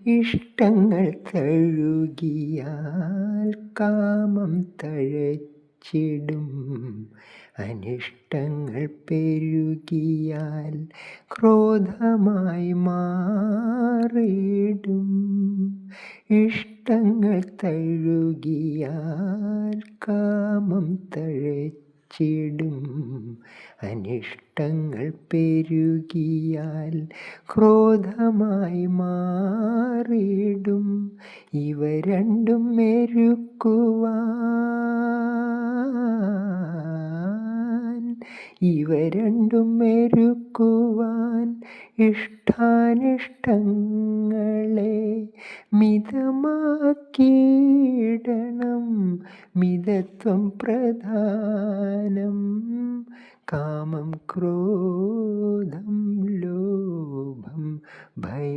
ഇഷ്ടങ്ങൾ തഴുകിയാൽ കാമം തഴച്ചിടും. അനിഷ്ടങ്ങൾ പെരുകിയാൽ ക്രോധമായി മാറിടും. ഇഷ്ടങ്ങൾ തഴുകിയാൽ കാമം തഴച്ചിടും. അനിഷ്ടങ്ങൾ പെരുകിയാൽ ക്രോധമായി മാറിടും. ഇവ രണ്ടും മെരുക്കുവാൻ ഇഷ്ടാനിഷ്ടങ്ങളെ മിതമാക്കിയിടണം. മിതത്വം പ്രധാനം. കാമം, ക്രോധം, ലോഭം, ഭയം